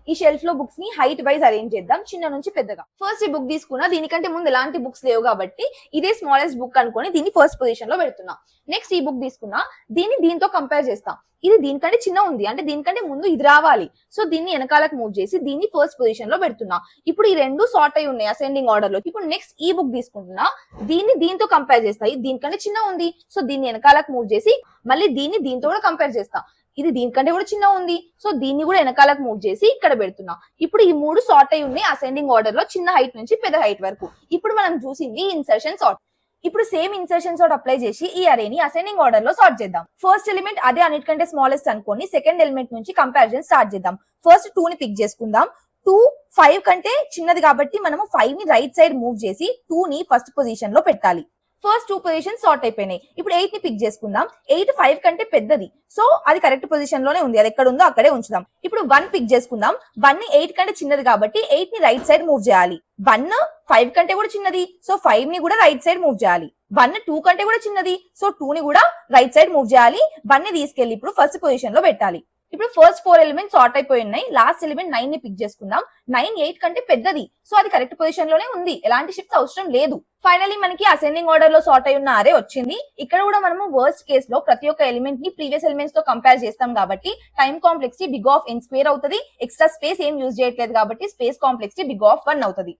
ఈ షెల్ఫ్ లో బుక్స్ ని హైట్ వైజ్ అరేంజ్ చేద్దాం, చిన్న నుంచి పెద్దగా. ఫస్ట్ ఈ బుక్ తీసుకున్నా, దీనికంటే ముందు ఎలాంటి బుక్స్ లేవు కాబట్టి ఇదే స్మాలెస్ట్ బుక్ అనుకొని దీన్ని ఫస్ట్ పొజిషన్ లో పెడుతున్నా. నెక్స్ట్ ఈ బుక్ తీసుకున్నా, దీన్ని దీంతో కంపేర్ చేస్తాం. ఇది దీనికంటే చిన్న ఉంది అంటే దీనికంటే ముందు ఇది రావాలి. సో దీన్ని వెనకాలకు మూవ్ చేసి దీన్ని ఫస్ట్ పొజిషన్ లో పెడుతున్నా. ఇప్పుడు ఈ రెండు సార్ట్ అయి ఉన్నాయి అసెండింగ్ ఆర్డర్ లో. ఇప్పుడు నెక్స్ట్ ఈ బుక్ తీసుకుంటున్నా, దీన్ని దీంతో కంపేర్ చేస్తా. ఇది దీనికంటే చిన్న ఉంది, సో దీన్ని వెనకాలకు మూవ్ చేసి మళ్ళీ దీన్ని దీంతో కూడా కంపేర్ చేస్తా. ఇది దీనికంటే కూడా చిన్న ఉంది, సో దీన్ని కూడా వెనకాలకు మూవ్ చేసి ఇక్కడ పెడుతున్నా. ఇప్పుడు ఈ మూడు సార్ట్ అయి ఉన్నాయి అసెండింగ్ ఆర్డర్ లో, చిన్న హైట్ నుంచి పెద్ద హైట్ వరకు. ఇప్పుడు మనం చూసింది ఇన్సర్షన్ సార్ట్. ఇప్పుడు సేమ్ ఇన్సర్షన్ సార్ట్ అప్లై చేసి ఈ అరేని అసెండింగ్ ఆర్డర్ లో సార్ట్ చేద్దాం. ఫస్ట్ ఎలిమెంట్ అదే అన్నిటికంటే స్మాలెస్ట్ అనుకోని సెకండ్ ఎలిమెంట్ నుంచి కంపారిజన్ స్టార్ట్ చేద్దాం. ఫస్ట్ 2 ని పిక్ చేసుకుందాం. 2 5 కంటే చిన్నది కాబట్టి మనము 5 ని రైట్ సైడ్ మూవ్ చేసి 2 ని ఫస్ట్ పొజిషన్ లో పెట్టాలి. ఫస్ట్ 2 పొజిషన్ సార్ట్ అయిపోయినాయి. ఇప్పుడు 8 ని పిక్ చేసుకుందాం. 8 5 కంటే పెద్దది, సో అది కరెక్ట్ పొజిషన్ లోనే ఉంది, అది ఎక్కడ ఉందో అక్కడే ఉంచుదాం. ఇప్పుడు 1 పిక్ చేసుకుందాం. 1 ని 8 కంటే చిన్నది కాబట్టి 8 ని రైట్ సైడ్ మూవ్ చేయాలి. 1 5 కంటే కూడా చిన్నది, సో 5 ని కూడా రైట్ సైడ్ మూవ్ చేయాలి. 1 2 కంటే కూడా చిన్నది, సో 2 ని కూడా రైట్ సైడ్ మూవ్ చేయాలి. 1 ని తీసుకెళ్లి ఇప్పుడు ఫస్ట్ పొజిషన్ లో పెట్టాలి. ఇప్పుడు ఫస్ట్ 4 ఎలిమెంట్స్ సార్ట్ అయిపోయి ఉన్నాయి. లాస్ట్ ఎలిమెంట్ 9 ని పిక్ చేసుకుందాం. 9 8 కంటే పెద్దది, సో అది కరెక్ట్ పొజిషన్ లోనే ఉంది, ఎలాంటి షిఫ్ట్స్ అవసరం లేదు. ఫైనల్లీ మనకి అసెండింగ్ ఆర్డర్ లో సార్ట్ అయి ఉన్న అరే వచ్చింది. ఇక్కడ కూడా మనము వర్స్ట్ కేస్ లో ప్రతి ఒక్క ఎలిమెంట్ ని ప్రీవియస్ ఎలిమెంట్స్ తో కంపేర్ చేస్తాం కాబట్టి time complexity big of n square అవుతుంది. ఎక్స్ట్రా స్పేస్ ఏం యూజ్ చేయట్లేదు కాబట్టి స్పేస్ కాంప్లెక్సిటీ బిగ్ ఆఫ్ 1 అవుతుంది.